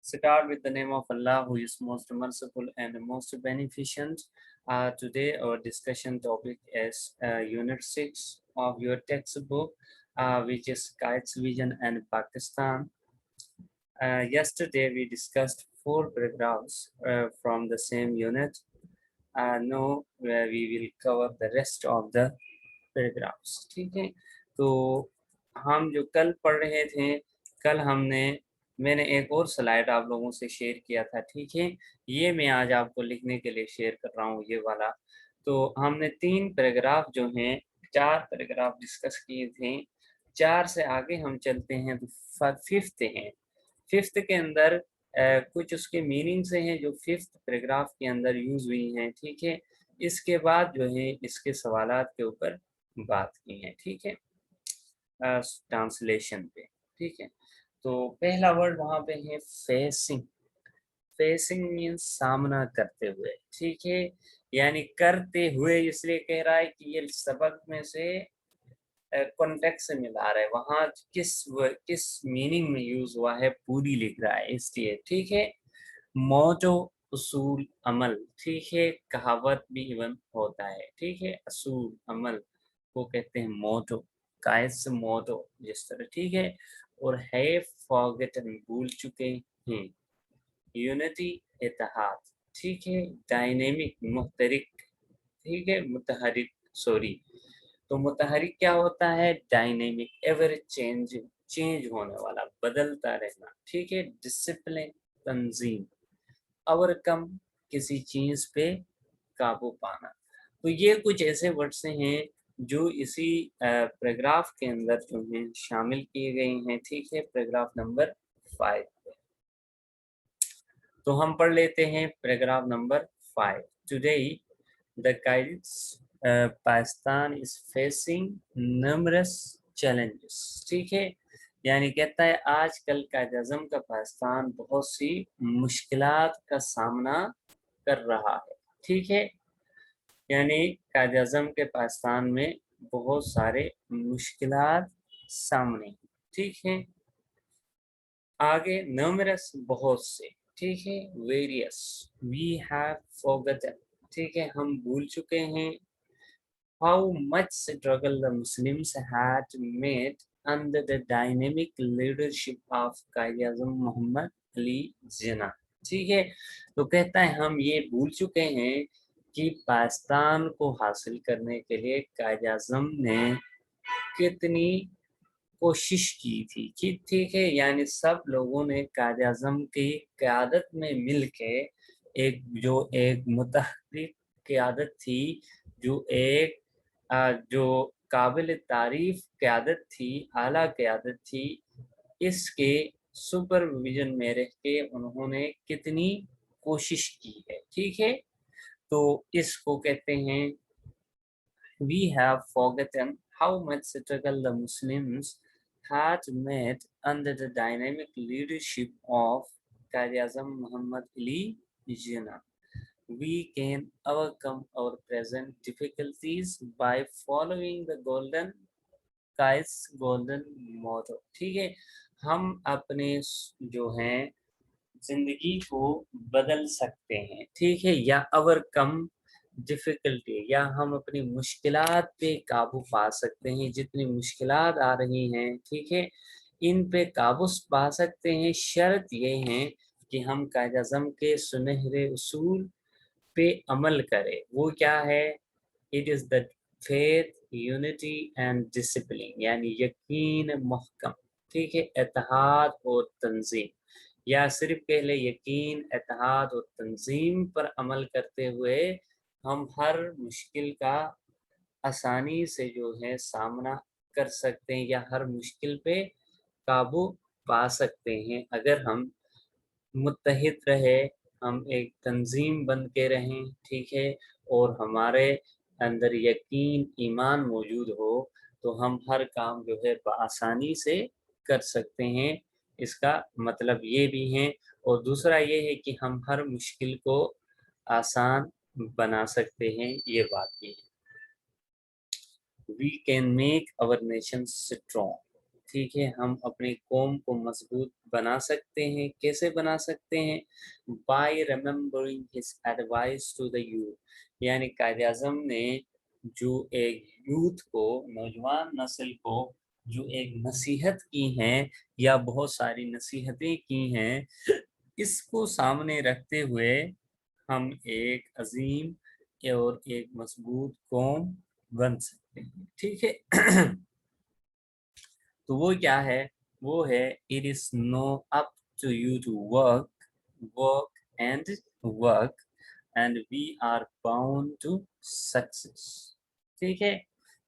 Start with the name of Allah, who is most merciful and most beneficent. Today, our discussion topic is Unit 6 of your textbook, which is Kites Vision and Pakistan. Yesterday, we discussed 4 paragraphs from the same unit. Now, we will cover the rest of the paragraphs. ठीक है, तो हम जो कल पढ़ रहे थे, कल मैंने एक और स्लाइड आप लोगों से शेयर किया था। ठीक है, ये मैं आज आपको लिखने के लिए शेयर कर रहा हूँ, ये वाला। तो हमने 3 पैराग्राफ जो हैं, 4 पैराग्राफ डिस्कस किए थे। 4 से आगे हम चलते हैं तो 5th है। 5th के अंदर कुछ उसके मीनिंग से हैं जो 5th पैराग्राफ के अंदर यूज हुई हैं। ठीक है, इसके बाद जो है इसके सवालात के ऊपर बात की है। ठीक है, ट्रांसलेशन पे। ठीक है, तो पहला वर्ड वहां पे है फेसिंग। फेसिंग मीन्स सामना करते हुए। ठीक है, यानी करते हुए इसलिए कह रहा है कि ये सबक में से कॉन्टेक्स्ट से मिला रहा है, वहां किस मीनिंग में यूज हुआ है पूरी लिख रहा है इसलिए। ठीक है, मोटो उसूल अमल। ठीक है, कहावत भी इवन होता है। ठीक है, असूल अमल को कहते हैं मोटो, कायस मोटो जिस तरह। ठीक है, और है फॉरगेटन भूल चुके हैं। यूनिटी इत्तेहाद। ठीक है, डायनेमिक मुख्तरिक। ठीक है, मुतहरिक सॉरी, तो मुतहरिक क्या होता है? डायनेमिक, एवर चेंज होने वाला, बदलता रहना। ठीक है, डिसिप्लिन तंजीम, ओवरकम किसी चीज पे काबू पाना। तो ये कुछ ऐसे वर्ड्स हैं जो इसी पैराग्राफ के अंदर जो हैं शामिल किए गए हैं। ठीक है, पैराग्राफ नंबर 5 पे। तो हम पढ़ लेते हैं paragraph number 5। Today the Pakistan is facing numerous challenges। ठीक है, यानी कहता है आजकल कायद-ए-आज़म का पाकिस्तान बहुत सी मुश्किलात का सामना कर रहा है। ठीक है, यानी कायद-ए-आज़म के पाकिस्तान में बहुत सारे मुश्किलात सामने। ठीक है, आगे numerous बहुत से। ठीक है, वेरियस, वी हैव फॉरगॉटन। ठीक है, हम भूल चुके हैं। How much struggle the Muslims had made under the dynamic leadership of Quaid-e-Azam Mohammad Ali Jinnah. ठीक है, तो कहता है हम ये भूल चुके हैं कि पाकिस्तान को हासिल करने के लिए कायद-ए-आज़म ने कितनी कोशिश की थी। ठीक है, यानी सब लोगों ने कायद-ए-आज़म की क़यादत में मिलके एक मुतहरिक क़यादत थी, जो काबिल तारीफ क़यादत थी, आला क़यादत थी। इसके सुपरविजन में रह के उन्होंने कितनी कोशिश की है। ठीक है, तो इसको कहते हैं we have forgotten how much struggle the Muslims had made under the dynamic leadership of Qaid-e-Azam Muhammad Ali Jinnah. We can overcome our present difficulties by following the golden motto। ठीक है, हम अपने जो हैं जिंदगी को बदल सकते हैं। ठीक है, या ओवरकम डिफिकल्टी, या हम अपनी मुश्किलात पे काबू पा सकते हैं। जितनी मुश्किलात आ रही हैं, ठीक है, इन पे काबू पा सकते हैं। शर्त ये है कि हम कायद-ए-आज़म के सुनहरे उसूल पे अमल करें। वो क्या है? It is the faith, unity and discipline, यानी यकीन महकम। ठीक है, इत्तेहाद और तंजीम, या सिर्फ कह ले यकीन, इत्तेहाद और तंजीम पर अमल करते हुए हम हर मुश्किल का आसानी से जो है सामना कर सकते हैं, या हर मुश्किल पे काबू पा सकते हैं अगर हम मुत्तहिद रहे, हम एक तंजीम बन के रहें। ठीक है, और हमारे अंदर यकीन, ईमान मौजूद हो, तो हम हर काम जो है बआसानी से कर सकते हैं। इसका मतलब ये भी है, और दूसरा ये है कि हम हर मुश्किल को आसान बना सकते हैं, ये बात भी है। We can make our nation strong. ठीक है, हम अपने कौम को मजबूत बना सकते हैं। कैसे बना सकते हैं? By remembering his advice to the youth, यानी कायदे आजम ने जो एक यूथ को, नौजवान नस्ल को जो एक नसीहत की हैं या बहुत सारी नसीहतें की हैं, इसको सामने रखते हुए हम एक अजीम और एक मजबूत कौम बन सकते हैं। ठीक है। तो वो क्या है? वो है it is now up to you to work work and work and we are bound to success. ठीक है,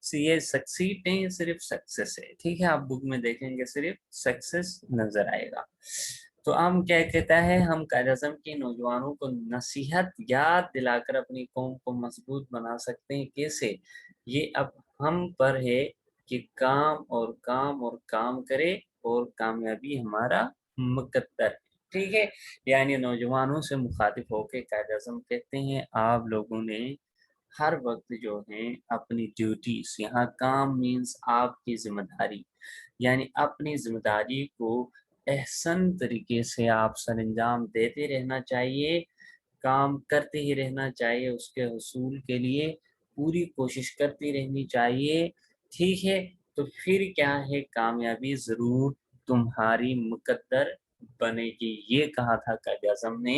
ये सक्सीड नहीं है, सिर्फ सक्सेस है। ठीक है, आप बुक में देखेंगे सिर्फ सक्सेस नजर आएगा। तो हम क्या कहता है, हम कायद-ए-आज़म के नौजवानों को नसीहत याद दिलाकर अपनी कौम को मजबूत बना सकते हैं। कैसे? ये अब हम पर है कि काम और काम और काम करे और कामयाबी हमारा मुकद्दर है। ठीक है, यानी नौजवानों से मुखातिब होकर कायद-ए-आज़म कहते हैं, आप लोगों ने हर वक्त जो है अपनी ड्यूटीज, यहाँ काम मीन्स आपकी जिम्मेदारी, यानी अपनी जिम्मेदारी को एहसन तरीके से आप सरअंजाम देते रहना चाहिए, काम करते ही रहना चाहिए, उसके हसूल के लिए पूरी कोशिश करती रहनी चाहिए। ठीक है, तो फिर क्या है, कामयाबी ज़रूर तुम्हारी मुकद्दर बनेगी। ये कहा था कायद-ए-आज़म ने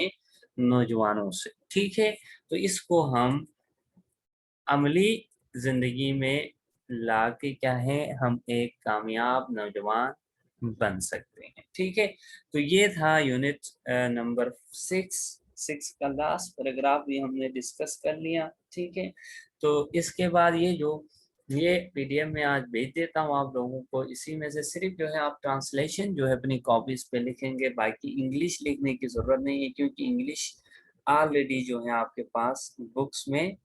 नौजवानों से। ठीक है, तो इसको हम अमली ज़िंदगी में लाके क्या है, हम एक कामयाब नौजवान बन सकते हैं। ठीक है, तो ये था यूनिट नंबर 6 का लास्ट पैराग्राफ भी हमने डिस्कस कर लिया। ठीक है, तो इसके बाद ये पीडीएफ में आज भेज देता हूँ आप लोगों को। इसी में से सिर्फ जो है आप ट्रांसलेशन जो है अपनी कॉपीज पे लिखेंगे, बाकी इंग्लिश लिखने की ज़रूरत नहीं है, क्योंकि इंग्लिश ऑलरेडी जो है आपके पास बुक्स में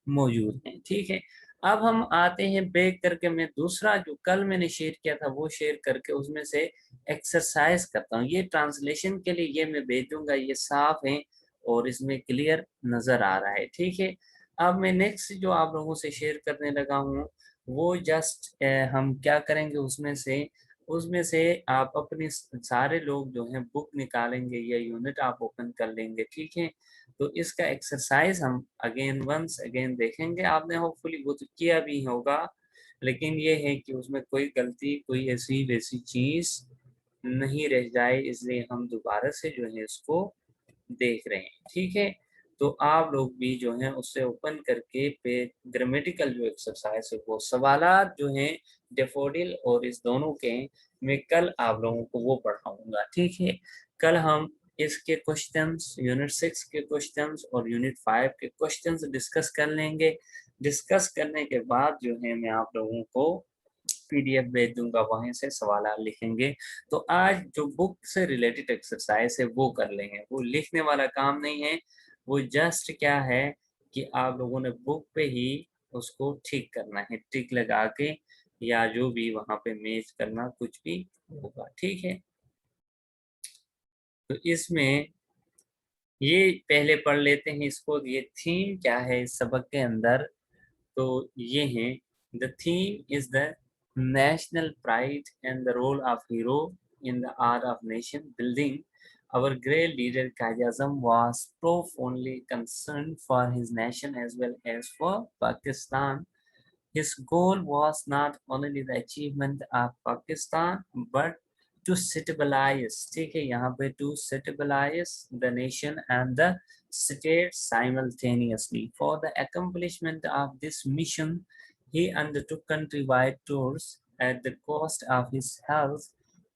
मौजूद हैं। ठीक है, अब हम आते हैं बैक करके, मैं दूसरा जो कल मैंने शेयर किया था वो शेयर करके उसमें से एक्सरसाइज करता हूँ। ये ट्रांसलेशन के लिए ये मैं भेज दूंगा, ये साफ है और इसमें क्लियर नजर आ रहा है। ठीक है, अब मैं नेक्स्ट जो आप लोगों से शेयर करने लगा हूँ वो जस्ट हम क्या करेंगे, उसमें से आप अपने सारे लोग जो हैं बुक निकालेंगे या यूनिट आप ओपन कर लेंगे। ठीक है, तो इसका एक्सरसाइज हम वंस अगेन देखेंगे। आपने होपफुली वो तो किया भी होगा, लेकिन ये है कि उसमें कोई गलती, कोई ऐसी वैसी चीज नहीं रह जाए, इसलिए हम दोबारा से जो है इसको देख रहे हैं। ठीक है, तो आप लोग भी जो है उससे ओपन करके पे ग्रामेटिकल जो एक्सरसाइज है, वो सवालात जो हैं डेफोडिल और इस दोनों के, मैं कल आप लोगों को वो पढ़ाऊंगा। ठीक है, कल हम इसके क्वेश्चंस, यूनिट 6 के क्वेश्चंस और यूनिट 5 के क्वेश्चंस डिस्कस कर लेंगे। डिस्कस करने के बाद जो है मैं आप लोगों को पीडीएफ भेज दूंगा, वहीं से सवाल लिखेंगे। तो आज जो बुक से रिलेटेड एक्सरसाइज है वो कर लेंगे, वो लिखने वाला काम नहीं है, वो जस्ट क्या है कि आप लोगों ने बुक पे ही उसको ठीक करना है, टिक लगा के या जो भी वहां पे मैच करना कुछ भी होगा। ठीक है, तो इसमें ये पहले पढ़ लेते हैं इसको, ये थीम क्या है इस सबक के अंदर। तो ये है, the theme is the national pride and the role of hero in the art of nation building. Our great leader Qaid-e-Azam was profoundly concerned for his nation as well as for Pakistan. His goal was not only the achievement of Pakistan but to stabilize, ठीक है, यहाँ पे to stabilize the nation and the state simultaneously. For the accomplishment of this mission, he undertook countrywide tours at the cost of his health.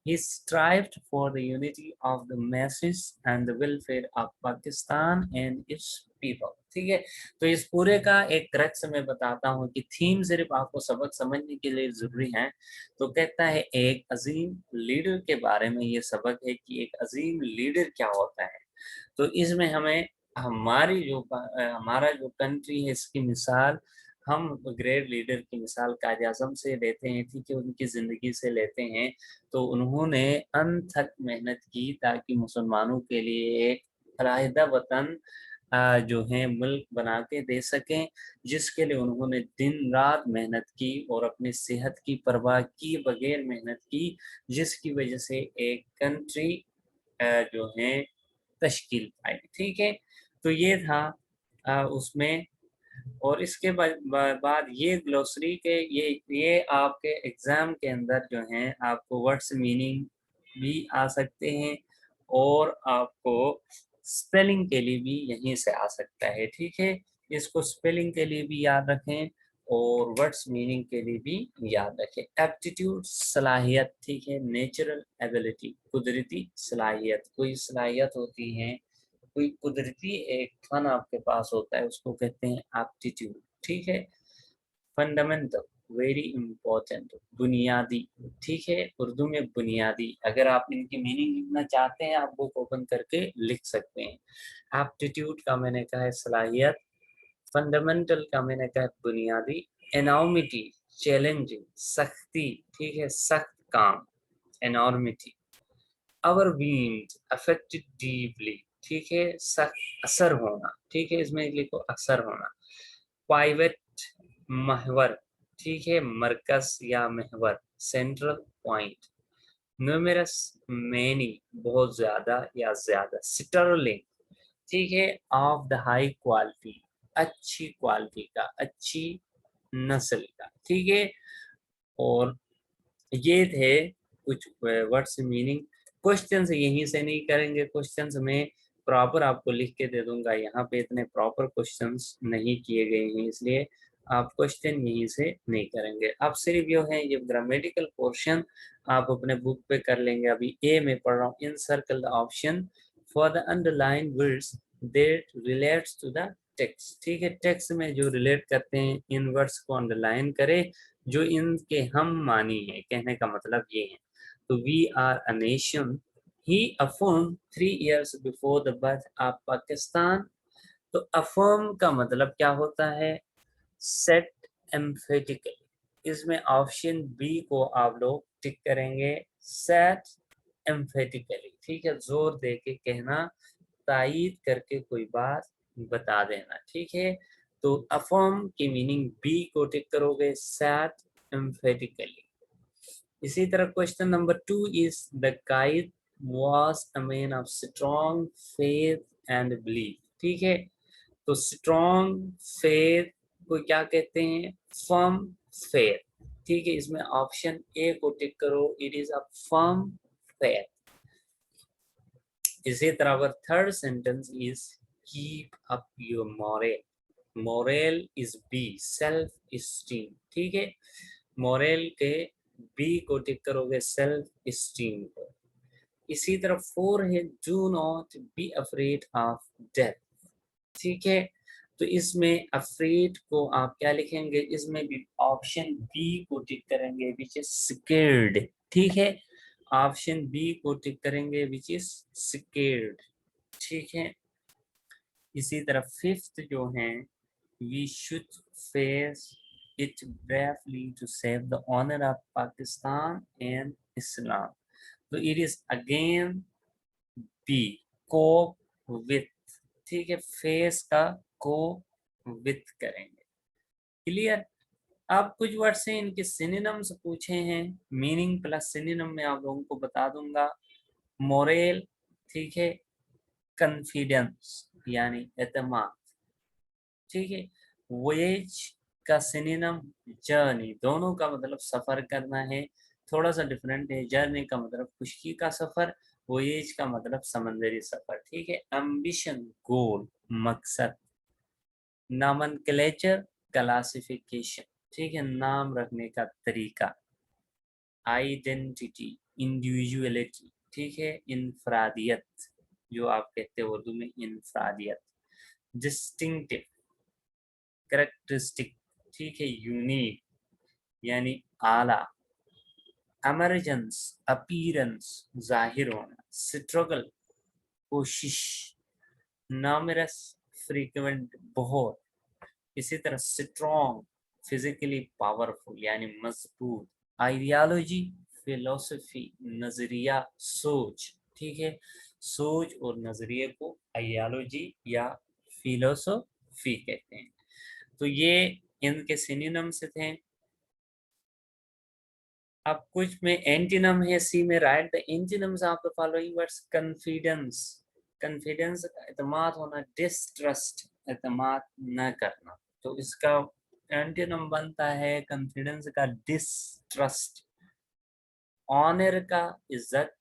He strived for the unity of the masses and the welfare of Pakistan and its people. ठीक है, तो इस पूरे का एक crux मैं बताता हूँ कि थीम सिर्फ आपको सबक समझने के लिए जरूरी है। तो कहता है एक अजीम लीडर के बारे में ये सबक है कि एक अजीम लीडर क्या होता है। तो इसमें हमें हमारा जो कंट्री है इसकी मिसाल हम ग्रेट लीडर की मिसाल कायद आज़म से लेते हैं। ठीक है, उनकी ज़िंदगी से लेते हैं। तो उन्होंने अनथक मेहनत की ताकि मुसलमानों के लिए एक अलहदा वतन जो है मुल्क बना के दे सकें, जिसके लिए उन्होंने दिन रात मेहनत की और अपनी सेहत की परवाह किए बगैर मेहनत की, जिसकी वजह से एक कंट्री जो है तश्कील पाई। ठीक है, तो ये था उसमें। और इसके बाद ये ग्लोसरी के ये आपके एग्जाम के अंदर जो है आपको वर्ड्स मीनिंग भी आ सकते हैं और आपको स्पेलिंग के लिए भी यहीं से आ सकता है। ठीक है, इसको स्पेलिंग के लिए भी याद रखें और वर्ड्स मीनिंग के लिए भी याद रखें। एप्टीट्यूड सलाहियत, ठीक है, नेचुरल एबिलिटी कुदरती सलाहियत, कोई सलाहियत होती है, कोई कुदरती एक फन आपके पास होता है, उसको कहते हैं एप्टीट्यूड। ठीक है, फंडामेंटल, वेरी इंपॉर्टेंट, बुनियादी। ठीक है, उर्दू में बुनियादी, अगर आप इनकी मीनिंग लिखना चाहते हैं आप बुक ओपन करके लिख सकते हैं। एप्टीट्यूड का मैंने कहा है सलाहियत, फंडामेंटल का मैंने कहा है बुनियादी, एनॉर्मिटी चैलेंजिंग, सख्ती, ठीक है, सख्त काम, एनॉर्मिटी, ओवरवीन्ड अफेक्टेड डीपली, ठीक है, सख्त असर होना, ठीक है, इसमें लिखो असर होना, पाइवेट महवर, ठीक है, मरकज या महवर, सेंट्रल पॉइंट, न्यूमेरस मैनी बहुत ज्यादा या ज्यादा, स्टर्लिंग, ठीक है, ऑफ द हाई क्वालिटी अच्छी क्वालिटी का, अच्छी नस्ल का। ठीक है, और ये थे कुछ वर्ड्स मीनिंग। क्वेश्चंस यहीं से नहीं करेंगे, क्वेश्चंस में प्रॉपर आपको लिख के दे दूंगा, यहाँ पे इतने प्रॉपर क्वेश्चंस नहीं किए गए हैं, इसलिए आप क्वेश्चन यहीं से नहीं करेंगे। अब सिर्फ जो है ये ग्रामेटिकल पोर्शन आप अपने बुक पे कर लेंगे। अभी ए में पढ़ रहा हूँ, encircle the option for the underline words that relates to the text. ठीक है, टेक्स्ट में जो रिलेट करते हैं इन वर्ड्स को अंडरलाइन करें जो इनके हम मानी है, कहने का मतलब ये है। तो we are a nation he affirm 3 years before the birth of Pakistan. तो अफर्म का मतलब क्या होता है, सेट एम्फेटिकली। इसमें ऑप्शन बी को आप लोग टिक करेंगे, सेट एम्फेटिकली, ठीक है, जोर दे के कहना, तायीद करके कोई बात बता देना। ठीक है, तो अफर्म की मीनिंग बी को टिक करोगे, सेट एम्फेटिकली। इसी तरह question number 2 is the guide was a man of strong faith and belief. ठीक है, तो स्ट्रॉन्ग फेथ को क्या कहते हैं, फर्म फेथ। ठीक है, इसमें ऑप्शन ए को टिक करो, it is a firm faith. इसी तरह third sentence is keep up your morale, morale is B, self esteem. ठीक है, मोरल के बी को टिक करोगे, सेल्फ स्टीम को। इसी तरह 4 है, do not be afraid of death. ठीक है, तो इसमें अफ्रेड को आप क्या लिखेंगे, इसमें भी ऑप्शन बी को टिक करेंगे, विच इज स्केर्ड। ठीक है, ऑप्शन बी को टिक करेंगे, विच इज स्केर्ड। ठीक है, इसी तरह 5th जो है, we should face it bravely to save the honour of Pakistan and Islam. तो it is again B, cope with. ठीक है, फेस का को विथ करेंगे। क्लियर। अब कुछ वर्ड्स हैं, इनके सिनोनिम्स पूछे हैं, मीनिंग प्लस सिनोनिम में आप लोगों को बता दूंगा। मोरल, ठीक है, कॉन्फिडेंस यानी एतमाद। ठीक है, वोएज का सिनोनिम जर्नी, दोनों का मतलब सफर करना है, थोड़ा सा डिफरेंट है। जर्नी का मतलब खुशकी का सफर, वोएज का मतलब समंदरी सफर। ठीक है, एम्बिशन गोल, मकसद। नॉमेनक्लेचर क्लासिफिकेशन, ठीक है, नाम रखने का तरीका। आइडेंटिटी इंडिविजुअलिटी, ठीक है, इनफरादियत, जो आप कहते हैं उर्दू में इनफरादियत। डिस्टिंक्टिव कैरेक्टरिस्टिक, ठीक है, यूनिक यानी आला। एमरजेंस अपीयरेंस जाहिर होना। स्ट्रगल कोशिश। नॉमरस फ्रीक्वेंट बहुत। इसी तरह स्ट्रॉन्ग फिजिकली पावरफुल यानी मजबूत। आइडियोलॉजी फिलोसफी नजरिया सोच। ठीक है, सोच और नजरिए को आइडियोलॉजी या फिलोसोफी कहते हैं। तो ये इनके सिनोनिम्स थे। अब कुछ में एंटीनम है, सी में right the antonyms of the following words. Confidence, confidence का एतमाद होना, डिस्ट्रस्ट एतमाद न करना, तो इसका एंटीनम बनता है कॉन्फिडेंस का डिस्ट्रस्ट। ऑनर का इज्जत,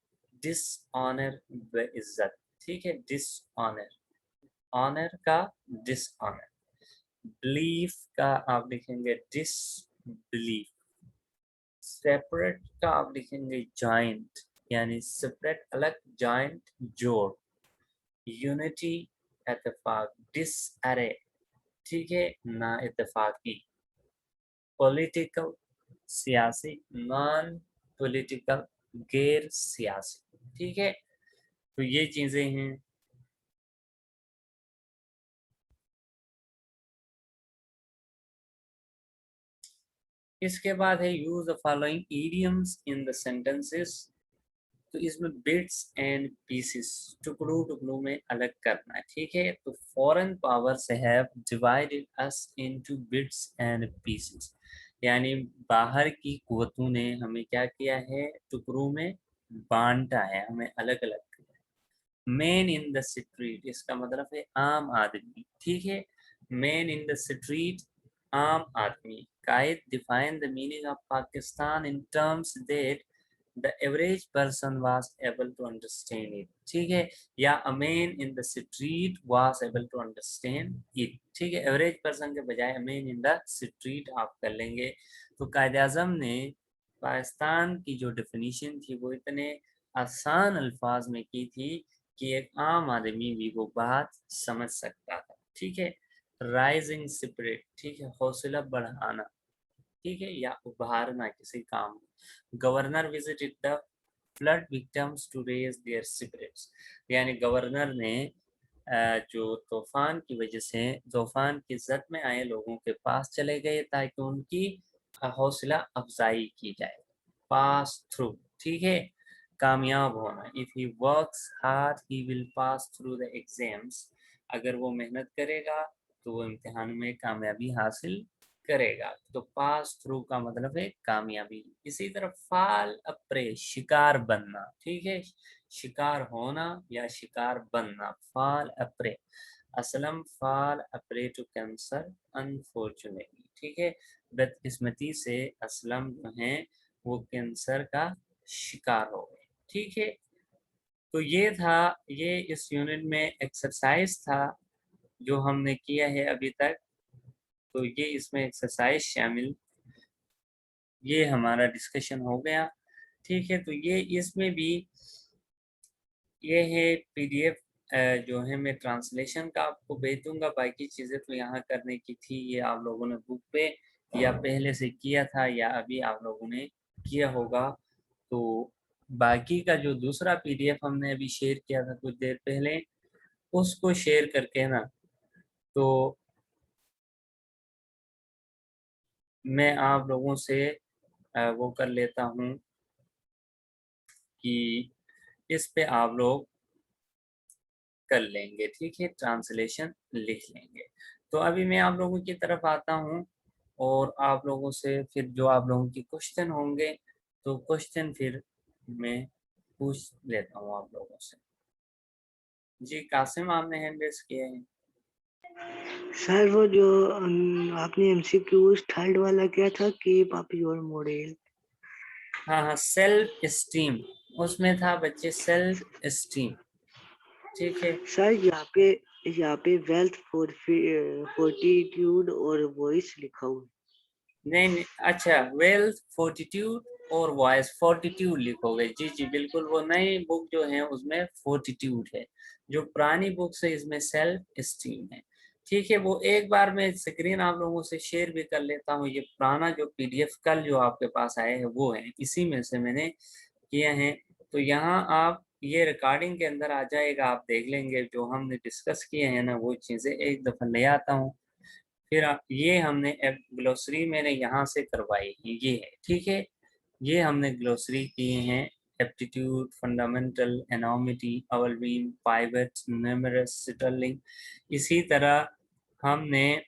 डिसऑनर बेइज्जत, ठीक है, डिसऑनर, ऑनर का डिसऑनर। बिलीफ का आप लिखेंगे डिसबिलीफ। सेपरेट का आप लिखेंगे जॉइंट, यानी सेपरेट अलग, जॉइंट जोड़। यूनिटी इत्तेफाक, डिसअरे, ठीक है, ना इत्तेफाकी। पॉलिटिकल सियासी, नॉन पॉलिटिकल गैर सियासी, ठीक है। तो ये चीजें हैं। इसके बाद है use the following idioms in the sentences. तो इसमें बिट्स एंड पीसेस, टुकड़ों टुकड़ों में अलग करना है, ठीक है। तो foreign powers have divided us into bits and pieces, यानी बाहर की कुव्वतों ने हमें क्या किया है, टुकड़ों में बांटा है, हमें अलग अलग किया है। मैन इन द स्ट्रीट, इसका मतलब है आम आदमी, ठीक है। मैन इन द स्ट्रीट, आम आदमी। Quaid define the meaning of Pakistan in terms that the average person was able to understand it, ठीक है। या a man in the street was able to understand it, ठीक है। एवरेज पर्सन के बजाय a man in the street आप कर लेंगे। तो कायदे आजम ने पाकिस्तान की जो डेफिनेशन थी वो इतने आसान अल्फाज में की थी कि एक आम आदमी भी वो बात समझ सकता था, ठीक है। राइजिंग स्पिरिट, ठीक है, हौसला बढ़ाना, ठीक है, या उभारना किसी काम। Governor visited the flood victims to raise their spirits, यानी गवर्नर ने जो तूफान की वजह से तूफान की जद में आए लोगों के पास चले गए ताकि उनकी हौसला अफजाई की जाए। पास थ्रू, ठीक है, कामयाब होना। If he works hard he will pass through the exams, अगर वो मेहनत करेगा तो वो इम्तिहान में कामयाबी हासिल करेगा। तो पास थ्रू का मतलब है कामयाबी। इसी तरह फाल अप्रे, शिकार बनना, ठीक है, शिकार होना या शिकार बनना, फाल अप्रे। असलम फाल अप्रे टू कैंसर अनफॉर्चुनेटली, ठीक है, बदकिस्मती से असलम जो है वो कैंसर का शिकार हो गए, ठीक है। तो ये था, ये इस यूनिट में एक्सरसाइज था जो हमने किया है अभी तक। तो ये इसमें एक्सरसाइज शामिल, ये हमारा डिस्कशन हो गया, ठीक है। तो ये इसमें भी ये है पीडीएफ जो है मैं ट्रांसलेशन का आपको भेज दूंगा। बाकी चीज़ें तो यहाँ करने की थी, ये आप लोगों ने बुक पे या पहले से किया था या अभी आप लोगों ने किया होगा। तो बाकी का जो दूसरा पीडीएफ हमने अभी शेयर किया था कुछ देर पहले, उसको शेयर करके ना, तो मैं आप लोगों से वो कर लेता हूँ कि इस पे आप लोग कर लेंगे, ठीक है, ट्रांसलेशन लिख लेंगे। तो अभी मैं आप लोगों की तरफ आता हूँ और आप लोगों से फिर जो आप लोगों की क्वेश्चन होंगे तो क्वेश्चन फिर मैं पूछ लेता हूँ आप लोगों से। जी कासिम, आपने हैंड रेस किया है। सर वो जो आपने एमसीक्यू थर्ड वाला किया था कि पापी और मॉडल। हाँ हाँ, सेल्फ स्टीम उसमें था बच्चे, सेल्फ स्टीम, ठीक है। सर यहाँ पे वेल्थ फोर्टिट्यूड और वॉइस लिखा हुआ। नहीं नहीं, अच्छा, वेल्थ फोर्टिट्यूड और वॉइस, फोर्टिट्यूड लिखोगे, जी जी बिल्कुल। वो नई बुक जो है उसमें फोर्टिट्यूड है, जो पुरानी बुक से इसमें सेल्फ स्टीम है, ठीक है। वो एक बार मैं स्क्रीन आप लोगों से शेयर भी कर लेता हूँ। ये पुराना जो पीडीएफ कल जो आपके पास आए हैं वो है, इसी में से मैंने किए हैं। तो यहाँ आप ये रिकॉर्डिंग के अंदर आ जाएगा, आप देख लेंगे जो हमने डिस्कस किए हैं ना वो चीज़ें एक दफ़ा ले आता हूँ। फिर ये हमने ग्लोसरी मैंने यहाँ से करवाई है, ये है, ठीक है। ये हमने ग्लोसरी किए हैं एप्टीट्यूड, फंडामेंटल, एनॉमिटी, अवलवीन, पाइवेट, न्यूमरस, स्टर्लिंग। इसी तरह हमने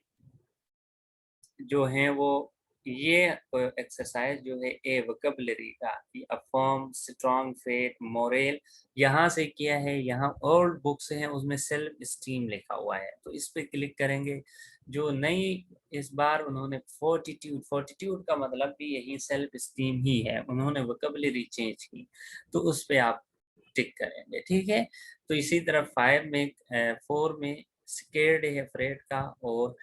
जो है वो ये एक्सरसाइज जो है ए वोकैबुलरी का अफर्म, स्ट्रॉन्ग, फेट, मोरल यहाँ से किया है। यहाँ ओल्ड बुक्स हैं उसमें सेल्फ स्टीम लिखा हुआ है, तो इस पे क्लिक करेंगे। जो नई इस बार उन्होंने फोर्टिट्यूड, फोर्टिट्यूड का मतलब भी यही सेल्फ स्टीम ही है, उन्होंने वोकैबुलरी चेंज की, तो उस पे आप टिक करेंगे। ठीक है, तो इसी तरह 4 में स्केर्ड है फ्रेड का, और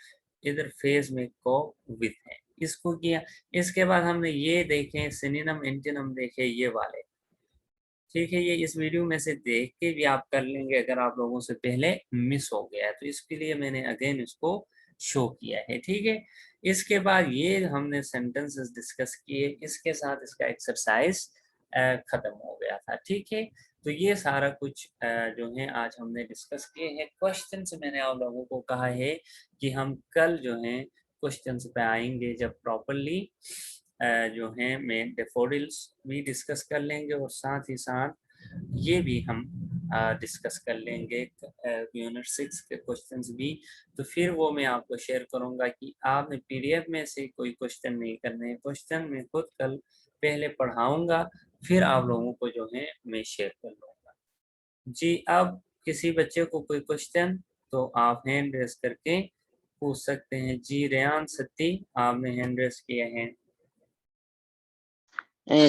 इधर फेज में को विथ है, इसको किया। इसके बाद हमने ये देखे सिनोनिम एंटोनिम देखे ये वाले। ठीक है, ये इस वीडियो में से देख के भी आप कर लेंगे अगर आप लोगों से पहले मिस हो गया है, तो इसके लिए मैंने अगेन इसको शो किया है। ठीक है, इसके बाद ये हमने सेंटेंसेस डिस्कस किए, इसके साथ इसका एक्सरसाइज खत्म हो गया था। ठीक है, तो ये सारा कुछ जो है आज हमने डिस्कस किए हैं। क्वेश्चन से मैंने आप लोगों को कहा है कि हम कल जो है क्वेश्चन पे आएंगे, जब प्रॉपरली जो है मैं डेफोडिल्स भी डिस्कस कर लेंगे, और साथ ही साथ ये भी हम डिस्कस कर लेंगे यूनिट 6 के क्वेश्चंस भी। तो फिर वो मैं आपको शेयर करूंगा कि आपने पीडीएफ में से कोई क्वेश्चन नहीं करने हैं, क्वेश्चन मैं खुद कल पहले पढ़ाऊंगा, फिर आप लोगों को जो है मैं शेयर कर लूंगा। जी, अब किसी बच्चे को कोई क्वेश्चन तो आप हैंड रेस करके पूछ सकते हैं। जी रेयान सत्ती, आपने हैंड रेस किया है।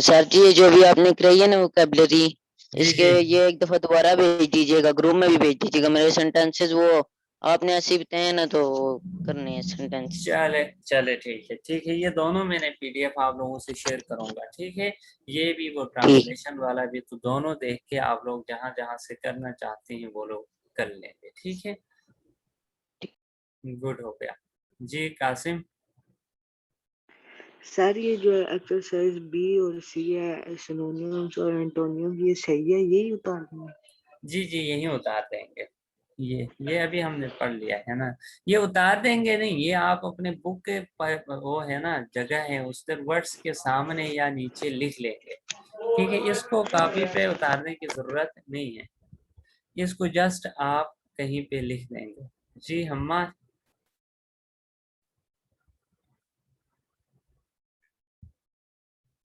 सर जी, ये जो भी आपने कराई है ना वोकैबुलरी, जी इसके जी ये एक दफा दोबारा भेज दीजिएगा, ग्रुप में भी भेज दीजिएगा। मेरे सेंटेंसेस वो आपने ऐसे बताए हैं ना, तो वो करने हैं सेंटेंस। चले चले, ठीक है, ये दोनों मैंने पीडीएफ आप लोगों से शेयर करूंगा। ठीक है, ये भी वो ठीक। ट्रांसलेशन वाला भी, तो दोनों देख के आप लोग जहां जहां से करना चाहते हैं वो लोग कर लेंगे। ठीक है, गुड हो गया। जी कासिम। सर ये जो एक्सरसाइज बी और सी है, सिनोनिम्स और एंटोनियम, ये सही है, यही उतार दूँ? जी जी, यही उतार देंगे। ये अभी हमने पढ़ लिया है ना, ये उतार देंगे नहीं, ये आप अपने बुक के वो है ना जगह है उस पर वर्ड्स के सामने या नीचे लिख लेंगे। ठीक है, इसको कॉपी पे उतारने की जरूरत नहीं है, इसको जस्ट आप कहीं पे लिख देंगे। जी हम्मा।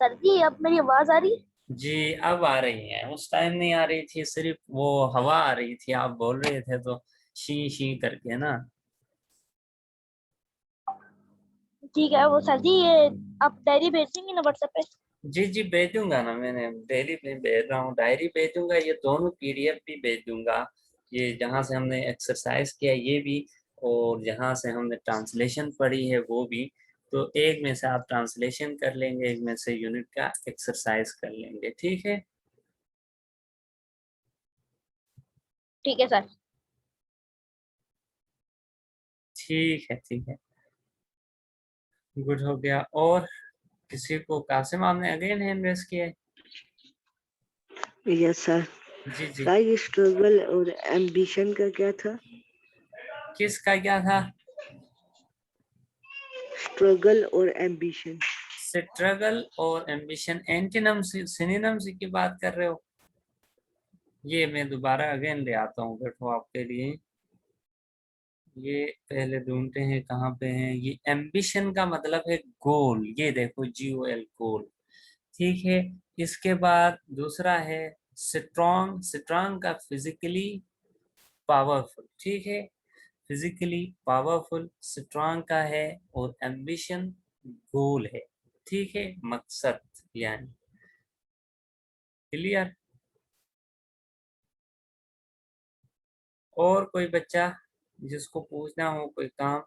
सर जी, अब मेरी आवाज आ रही है? जी अब आ रही है, उस टाइम नहीं आ रही थी, सिर्फ वो हवा आ रही थी, आप बोल रहे थे तो शी शी करके ना। ठीक है, वो सर जी ये आप डायरी भेज देंगे ना व्हाट्सएप पे? जी जी भेज दूंगा ना, मैंने डेली में भेज रहा हूँ, डायरी भेज दूंगा, ये दोनों पीडीएफ भी भेज दूंगा। ये जहाँ से हमने एक्सरसाइज किया ये भी, और जहाँ से हमने ट्रांसलेशन पढ़ी है वो भी। तो एक में से आप ट्रांसलेशन कर लेंगे, एक में से यूनिट का एक्सरसाइज कर लेंगे। ठीक है, ठीक है सर। ठीक है, ठीक है, गुड हो गया। और किसी को, कासिम आपने अगेन हैंड रेस किया है। Yes sir. जी जी, सर ये स्ट्रगल और एम्बिशन का क्या था? किसका क्या था? स्ट्रगल और एम्बिशन। स्ट्रगल और एम्बिशन एंटीनम सिनोनिम्स की बात कर रहे हो? ये मैं दोबारा अगेन ले आता हूँ, बैठो आपके लिए। ये पहले ढूंढते हैं कहाँ पे हैं। ये एम्बिशन का मतलब है गोल, ये देखो GOL गोल। ठीक है, इसके बाद दूसरा है स्ट्रॉन्ग, स्ट्रॉन्ग का फिजिकली पावरफुल। ठीक है, फिजिकली पावरफुल स्ट्रॉन्ग का है, और एम्बिशन गोल है। ठीक है, मकसद यानी। क्लियर? और कोई बच्चा जिसको पूछना हो कोई काम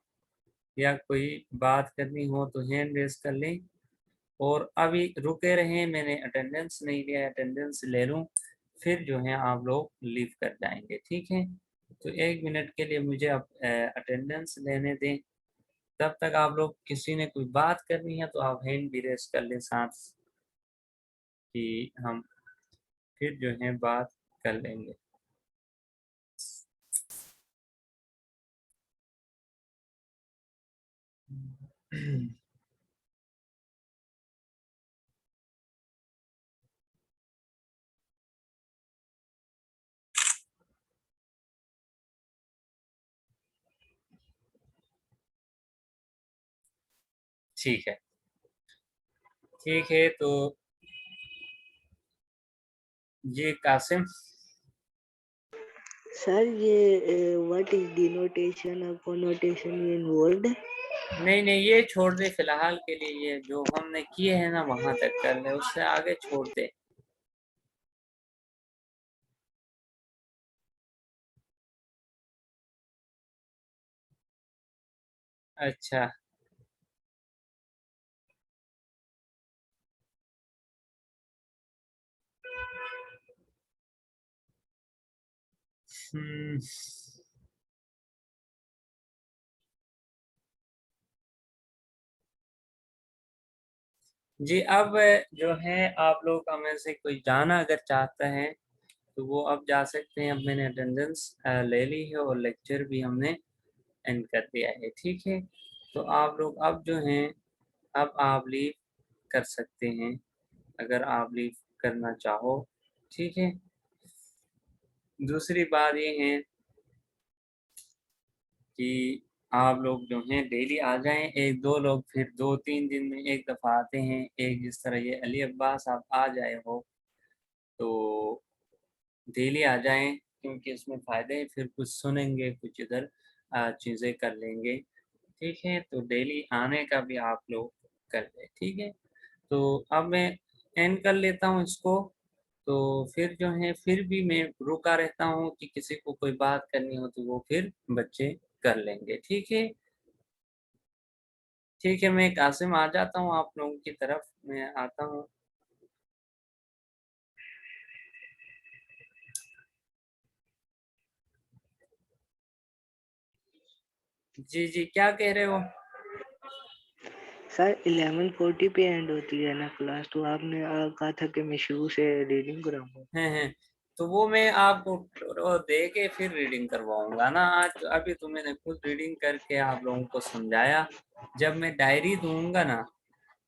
या कोई बात करनी हो तो हैंड रेस कर लें। और अभी रुके रहे, मैंने अटेंडेंस नहीं लिया, अटेंडेंस ले लूं, फिर जो है आप लोग लीव कर जाएंगे। ठीक है, तो 1 मिनट के लिए मुझे अब अटेंडेंस लेने दें। तब तक आप लोग किसी ने कोई बात करनी है तो आप हैंड भी रेस कर लें साथ, कि हम फिर जो है बात कर लेंगे। ठीक है, ठीक है। तो ये कासिम, सर ये व्हाट इज डिनोटेशन और कोनोटेशन इन्वॉल्व्ड? नहीं नहीं, ये छोड़ दे फिलहाल के लिए। ये जो हमने किए हैं ना वहां तक कर ले, उससे आगे छोड़ दे। अच्छा, हम्म, जी अब जो है आप लोग हमें से कोई जाना अगर चाहता है तो वो अब जा सकते हैं। अब मैंने अटेंडेंस ले ली है और लेक्चर भी हमने एंड कर दिया है, ठीक है। तो आप लोग अब जो हैं, अब आप लीव कर सकते हैं अगर आप लीव करना चाहो, ठीक है। दूसरी बात ये है कि आप लोग जो हैं डेली आ जाएं। एक दो लोग फिर 2-3 दिन में एक दफ़ा आते हैं, एक जिस तरह ये अली अब्बास आप आ जाए हो, तो डेली आ जाएं, क्योंकि इसमें फ़ायदे हैं। फिर कुछ सुनेंगे, कुछ इधर चीज़ें कर लेंगे, ठीक है। तो डेली आने का भी आप लोग कर लें, ठीक है। तो अब मैं एंड कर लेता हूँ इसको। तो फिर जो है फिर भी मैं रुका रहता हूँ कि किसी को कोई बात करनी हो तो वो फिर बच्चे कर लेंगे, ठीक है। ठीक है, मैं कासिम आ जाता हूँ आप लोगों की तरफ, मैं आता हूँ। जी जी, क्या कह रहे हो? सर 11:40 पे एंड होती है ना क्लास, तो आपने कहा था कि मैं शुरू से रीडिंग कराऊंगा। हैं, तो वो मैं आपको दे के फिर रीडिंग करवाऊंगा ना। आज अभी तो मैंने खुद रीडिंग करके आप लोगों को समझाया। जब मैं डायरी दूंगा ना,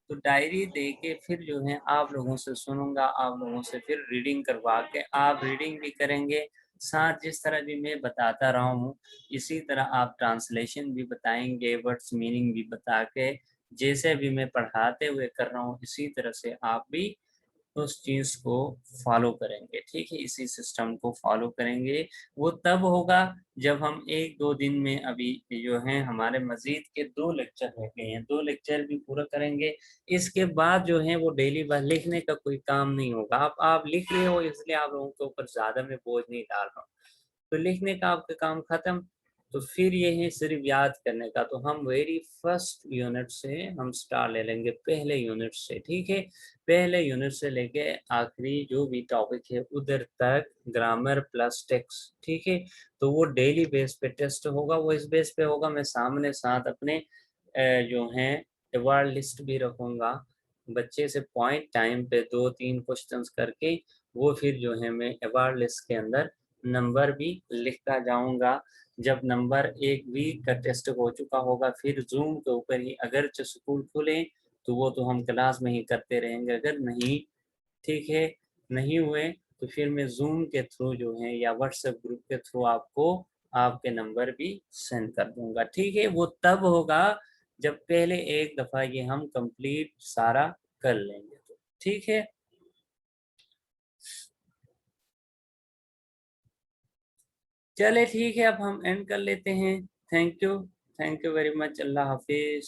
तो डायरी दे के फिर जो है आप लोगों से सुनूंगा, आप लोगों से फिर रीडिंग करवा के आप रीडिंग भी करेंगे। साथ जिस तरह भी मैं बताता रहा हूँ, इसी तरह आप ट्रांसलेशन भी बताएंगे, वर्ड्स मीनिंग भी बता के, जैसे भी मैं पढ़ाते हुए कर रहा हूँ इसी तरह से आप भी उस चीज़ को फॉलो करेंगे, ठीक है। इसी सिस्टम को फॉलो करेंगे। वो तब होगा जब हम 1-2 दिन में, अभी जो है हमारे मजीद के 2 लेक्चर रह गए हैं, 2 लेक्चर भी पूरा करेंगे। इसके बाद जो है वो डेली बस लिखने का कोई काम नहीं होगा। आप लिख रहे हो इसलिए आप लोगों के ऊपर ज़्यादा मैं बोझ नहीं डाल रहा हूँ। तो लिखने का आपका काम खत्म, तो फिर ये है सिर्फ याद करने का। तो हम वेरी फर्स्ट यूनिट से हम स्टार्ट ले लेंगे, पहले यूनिट से, ठीक है। पहले यूनिट से लेके आखिरी जो भी टॉपिक है उधर तक ग्रामर प्लस टेक्स्ट, ठीक है। तो वो डेली बेस पे टेस्ट होगा। वो इस बेस पे होगा, मैं सामने साथ अपने जो हैं अवार्ड लिस्ट भी रखूंगा। बच्चे से पॉइंट टाइम पे 2-3 क्वेश्चंस करके वो फिर जो है मैं अवार्ड लिस्ट के अंदर नंबर भी लिखता जाऊंगा। जब नंबर 1 वीक का टेस्ट हो चुका होगा, फिर जूम के ऊपर ही अगर स्कूल खुले तो वो तो हम क्लास में ही करते रहेंगे। अगर नहीं, ठीक है, नहीं हुए तो फिर मैं जूम के थ्रू जो है या व्हाट्सएप ग्रुप के थ्रू आपको आपके नंबर भी सेंड कर दूंगा, ठीक है। वो तब होगा जब पहले एक दफा ये हम कंप्लीट सारा कर लेंगे, तो ठीक है। चले ठीक है, अब हम एंड कर लेते हैं। Thank you, thank you very much. Allah Hafiz.